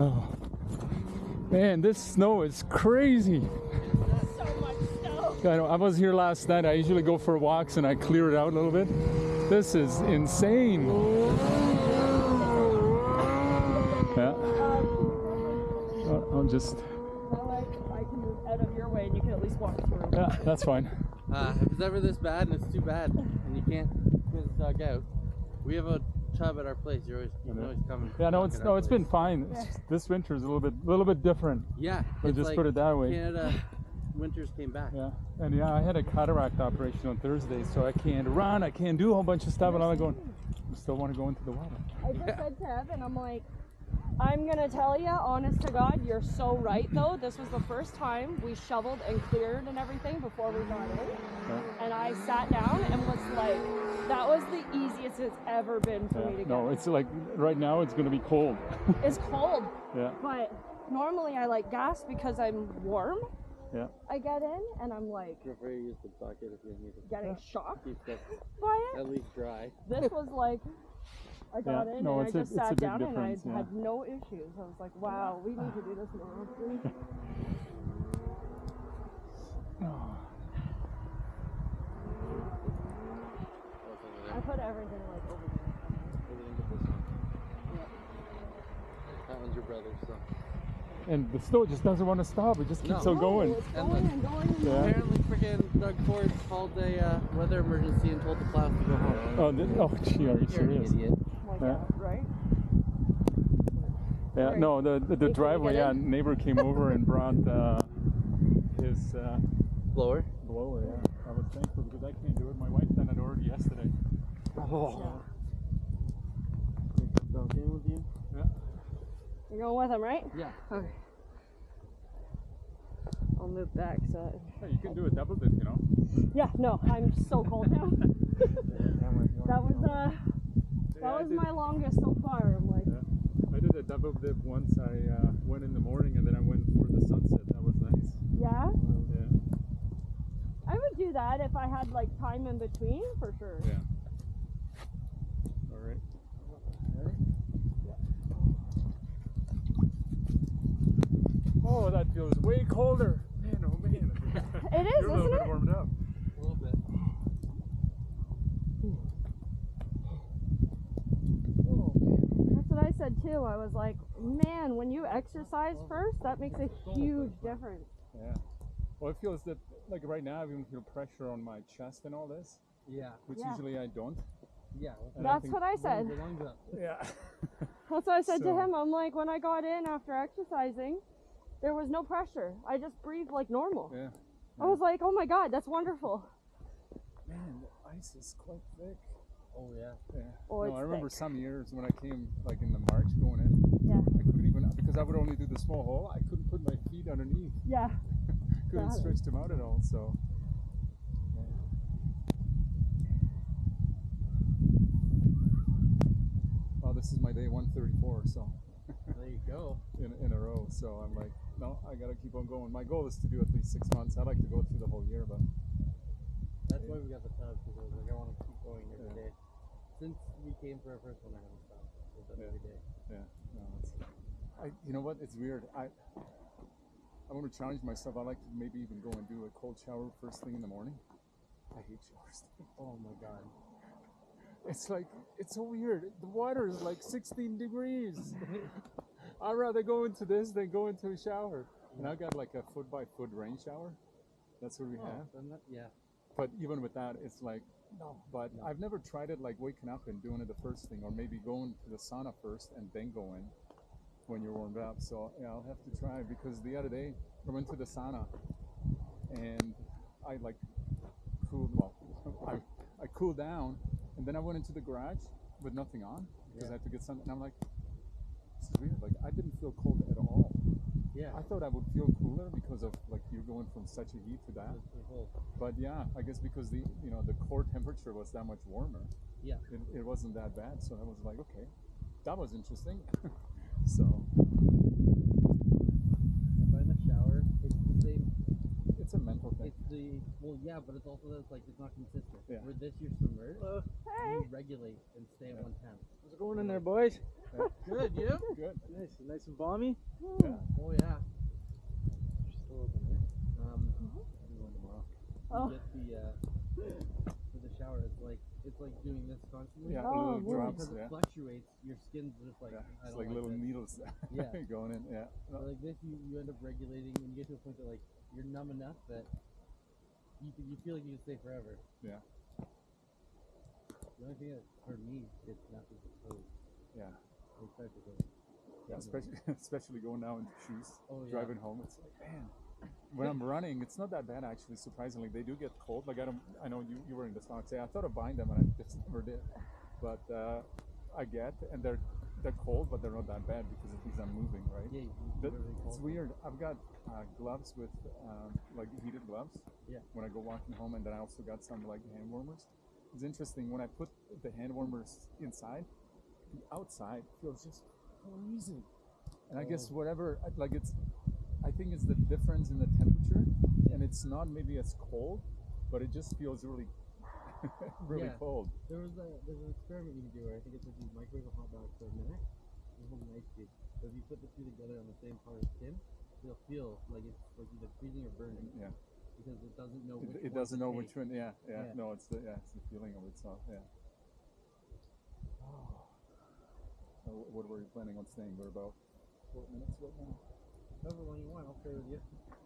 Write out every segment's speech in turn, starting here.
Oh man, this snow is crazy. That's so much snow. I know, I was here last night. I usually go for walks and I clear it out a little bit. This is insane. Yeah. I'll just. I can move out of your way and you can at least walk through. Yeah, that's fine. If it's ever this bad, and it's too bad, and you can't get the dog out, we have a tub at our place. You can always come. Yeah, no, it's been fine. It's just, this winter is a little bit different. Yeah, We'll just like put it that way. Canada winters came back. Yeah, and yeah, I had a cataract operation on Thursday, so I can't run. I can't do a whole bunch of stuff, and I'm going. I still want to go into the water. I just said to Evan, I'm like, I'm gonna tell you, honest to God, you're so right though. This was the first time we shoveled and cleared and everything before we got in. Yeah. And I sat down and was like, that was the easiest it's ever been for me to get. No, it's like right now it's gonna be cold. It's cold. Yeah. But normally I like gas because I'm warm. Yeah. I get in and I'm like, feel free to use the bucket if you need to. Getting shocked by it. At least dry. This was like, I got in and I just sat down and I had no issues. I was like, wow, we need to do this more often. I put everything like over there. Everything but this one. Yeah. That one's your brother's, so. And the snow just doesn't want to stop. It just keeps on going. It's going and going and going. Apparently, freaking Doug Ford called a weather emergency and told the plows to go home. Oh, gee, are you serious? Idiot. Oh my God, right? Yeah, no, the driveway, neighbor came over and brought his blower. Blower, yeah. I was thankful because I can't do it. My wife done it already yesterday. Oh. Take the dog in with you? Yeah. You're going with him, right? Yeah. Okay. I'll move back so. Hey, you can do a double dip, you know. Yeah, no, I'm so cold now. That was my longest so far. I'm like. Yeah. I did a double dip once. I went in the morning and then I went for the sunset. That was nice. Yeah? Yeah. I would do that if I had like time in between, for sure. Yeah. All right. Yeah. Oh, that feels way colder. Man, oh man. It is, You're a little bit warmed up. A little bit. That's what I said too. I was like, man, when you exercise first, that makes a huge difference. Yeah. Well, it feels that, like right now, I even feel pressure on my chest and all this. Yeah. Which usually I don't. Yeah. That's what I said. Yeah. That's what I said to him. I'm like, when I got in after exercising, there was no pressure. I just breathed like normal. Yeah. I was like, oh my God, that's wonderful. Man, the ice is quite thick. Oh yeah. Yeah. Oh, no, I remember thick. some years when I came like in the March going in. Yeah. I couldn't even, because I would only do the small hole, I couldn't put my feet underneath. Yeah. Couldn't stretch them out at all, so. Yeah. Well, this is my day 134, so. There you go. In a row, so I'm like, no, I gotta keep on going. My goal is to do at least 6 months. I'd like to go through the whole year, but. That's why we got the tub, because I was like, I want to keep going every day. Since we came for our first one, I haven't stopped. We've done every day. Yeah. No, you know what? It's weird. I want to challenge myself. I like to maybe even go and do a cold shower first thing in the morning. I hate showers. Oh my God. It's like, it's so weird. The water is like 16 degrees. I'd rather go into this than go into a shower. And I got like a foot by foot rain shower. That's what we have. Yeah. But even with that, it's like, no. But I've never tried it like waking up and doing it the first thing, or maybe going to the sauna first and then go in when you're warmed up. So yeah, I'll have to try, because the other day I went to the sauna and I like cooled, I cooled down, and then I went into the garage with nothing on because I had to get something. And I'm like, this is weird. Like I didn't feel cold at all. Yeah. I thought I would feel cooler because of like you're going from such a heat to that. But yeah, I guess because the the core temperature was that much warmer. Yeah. It wasn't that bad. So I was like, okay, that was interesting. So. By the shower, it's the same. It's a mental thing. It's the actually, well, yeah, but it's also that it's like it's not consistent. Yeah. With this, you're submerged. Hey. You regulate and stay at one temp. How's it going in there, boys? Good, you? Good. Nice and balmy. Yeah. Oh yeah. Still open there. I'm going tomorrow. Oh. You get the for the shower. It's like doing this constantly. Yeah, Oh, little really? drops. Because it Yeah. fluctuates, your skin's just like Yeah. I It's don't like little this. needles Yeah. going in. Yeah. So like this, you end up regulating, and you get to a point that like you're numb enough that you feel like you can stay forever. Yeah. The only thing that for me gets nuts is the toes. Yeah. They start to go. Yeah, especially going now into shoes, Oh yeah. driving home. It's like, man, when I'm running, it's not that bad actually. Surprisingly, they do get cold. Like I know you were in the stocks. Yeah, I thought of buying them and I just never did. But I get, and they're cold, but they're not that bad because at least I'm moving, right? Yeah. It's weird. I've got gloves with like heated gloves. Yeah. When I go walking home, and then I also got some like hand warmers. It's interesting when I put the hand warmers inside, the outside feels just freezing. And I guess whatever, like I think it's the difference in the temperature, and it's not maybe as cold, but it just feels really, really Yeah. cold. There's an experiment you can do where I think it's like you microwave a hot dog for a minute, and hold an ice cube. So if you put the two together on the same part of skin, it'll feel like it's like either freezing or burning. Yeah. Because it doesn't know which It one doesn't to know take. which one. Yeah. Yeah. No, it's the feeling of it. So yeah. So what were you planning on staying? We're about 4 minutes right now. However long you want, I'll stay with you.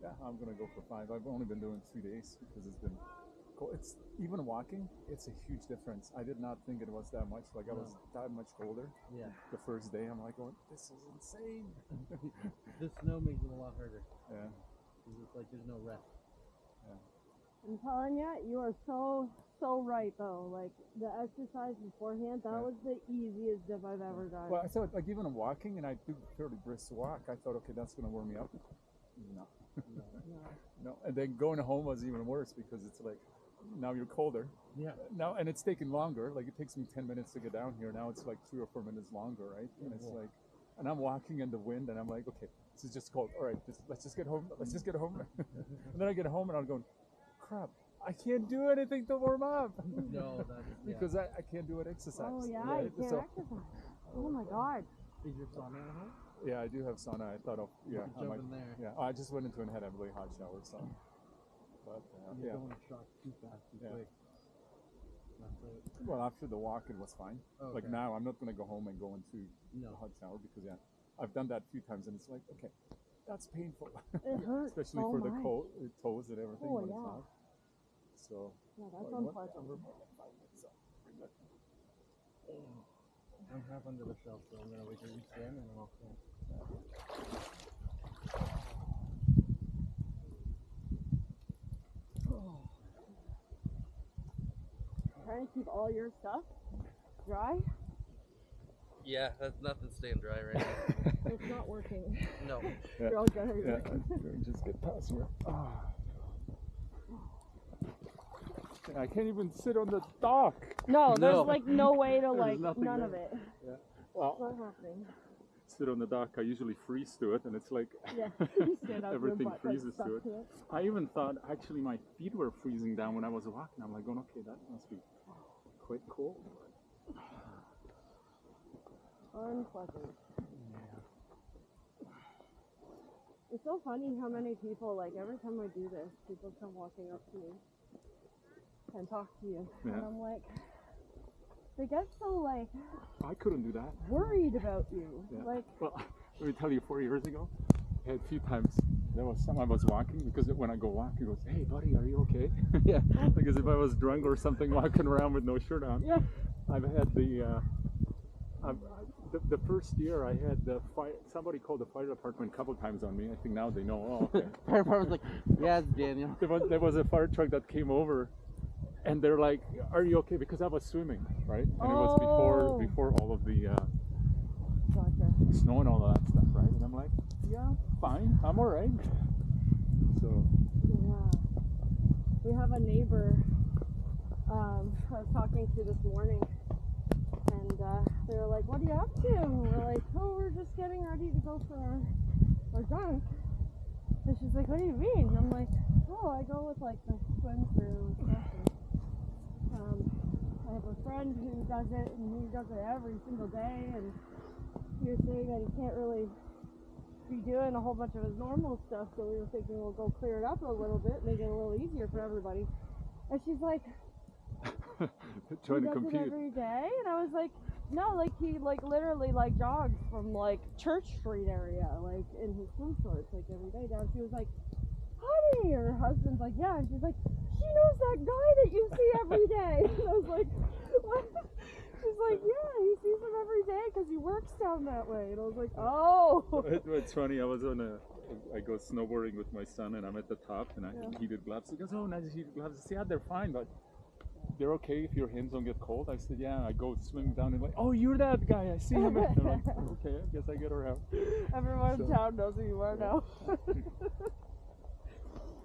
Yeah, I'm gonna go for 5. I've only been doing 3 days because it's been cold. It's even walking. It's a huge difference. I did not think it was that much. Like I was that much colder. Yeah. The first day, I'm like, going, this is insane. The snow makes it a lot harder. Yeah. 'Cause it's like there's no rest. I'm telling you, you are so right though. Like the exercise beforehand, that was the easiest dip I've ever done. Well, I thought like even walking, and I do fairly brisk walk. I thought, okay, that's gonna warm me up. No. No. And then going home was even worse because it's like now you're colder. Yeah. Now, and it's taking longer. Like it takes me 10 minutes to get down here. Now it's like 3 or 4 minutes longer, right? And it's like, and I'm walking in the wind, and I'm like, okay, this is just cold. All right, let's just get home. Let's just get home. And then I get home, and I'm going, crap, I can't do anything to warm up. No, that's Because I can't do an exercise. oh yeah, right? you can't So- exercise. Oh my god. Is your sauna at home? Yeah, I do have sauna. I thought of You I could might, jump in there. yeah. I just went into and had a really hot shower, so. But You yeah. don't want to shock too fast, too Yeah. quick. That's it. Well, after the walk, it was fine. Like Okay. now, I'm not gonna go home and go into No. a hot shower because I've done that a few times, and it's like, okay, that's painful, It hurts especially so for the much. toes and everything. Oh, when yeah. it's hot. So. Yeah, that's like, what? unpleasant. We're more than 5 minutes, so bring that down. I'm half under the shelf, so I'm gonna wait till you stand and then I'll stand. Trying to keep all your stuff dry. Yeah, that's nothing staying dry right now. It's not working. No. Yeah. You're all gonna Yeah, just get past here. I can't even sit on the dock. No, there's No. like no way to like nothing none there. of it. Yeah. It's Well, not happening. sit on the dock. I usually freeze to it, and it's like Yeah. You stand up, your everything butt, like, freezes stuck to it. I even thought actually my feet were freezing down when I was walking. I'm like, going, okay, that must be quite cool. Unpleasant. It's so funny how many people, like every time I do this, people come walking up to me and talk to you. And Yeah. I'm like, they get so like I couldn't do that. worried about you. Yeah. Like, Well, let me tell you, 4 years ago, I had a few times. There was some I was walking because when I go walk, he goes, "Hey, buddy, are you okay?" Yeah, because if I was drunk or something, walking around with no shirt on. yeah. I've had the first year I had somebody called the fire department a couple times on me. I think now they know. Oh, okay. Fire department's like, yeah, it's Daniel. there was a fire truck that came over, and they're like, "Are you okay?" Because I was swimming, right? And it was Oh. before all of the Gotcha. snow and all of that stuff, right? And I'm like, "Yeah, fine, I'm all right." So Yeah. We have a neighbor I was talking to this morning, and they were like, "What are you up to?" And we're like, "Oh, we're just getting ready to go for our dunk." And she's like, what do you mean? And I'm like, oh, I go with like the swim crew and stuff. And, I have a friend who does it, and he does it every single day. And he was saying that he can't really be doing a whole bunch of his normal stuff, so we were thinking we'll go clear it up a little bit, make it a little easier for everybody. And she's like, Trying to he does compute. it every day? And I was like, no, like he like literally like jogs from like Church Street area, like in his swim shorts, like every day down. She was like, honey, her husband's like, yeah, and she's like, she knows that guy that you see every day. And I was like, what? She's like, yeah, he sees him every day because he works down that way. And I was like, oh. It's funny. I go snowboarding with my son, and I'm at the top, and I have heated gloves. He goes, oh, nice heated gloves. I said, yeah, they're fine, but they're okay if your hands don't get cold. I said, yeah. I go swimming down and like, oh, you're that guy. I see him. And I'm like, okay, I guess I get around. Everyone in town knows who you are now.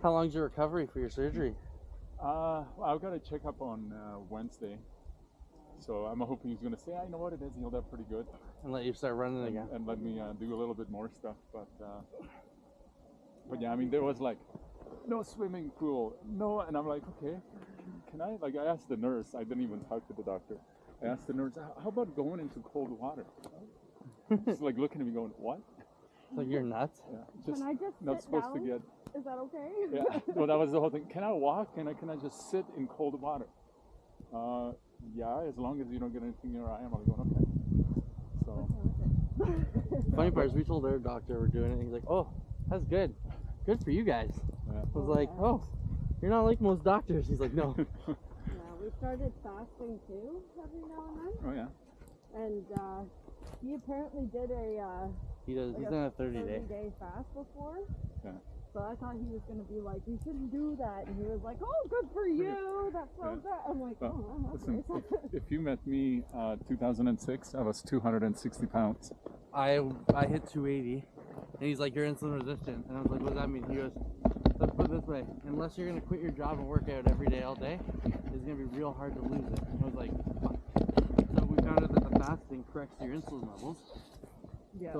How long's your recovery for your surgery? I've got a checkup on Wednesday. So I'm hoping he's going to say, I know what it is, healed up pretty good. And let you start running again. And let me do a little bit more stuff. But yeah, I mean, there was like, no swimming pool, no. And I'm like, okay, can I? Like, I asked the nurse, I didn't even talk to the doctor. I asked the nurse, how about going into cold water? She's like looking at me going, what? Like, you're nuts? Yeah, Can I just not sit supposed down? to get. Is that okay? Yeah, well, that was the whole thing. Can I walk? Can I just sit in cold water? Yeah, as long as you don't get anything in your eye. I'm like going, okay. So. Funny part is we told our doctor we're doing it, and he's like, oh, that's good. Good for you guys. Yeah. I was like, oh, you're not like most doctors. He's like, no. Yeah, we started fasting too every now and then. Oh yeah. And he apparently did a He's done a 30-day fast before. Yeah. So I thought he was going to be like, you shouldn't do that. And he was like, oh, good for you. That's so good. I'm like, oh, Listen, okay. if you met me 2006, I was 260 pounds. I hit 280, and he's like, you're insulin resistant. And I was like, what does that mean? He goes, let's put it this way, unless you're going to quit your job and work out every day all day, it's going to be real hard to lose it. I was like, fuck. So we found out that the fasting corrects your insulin levels,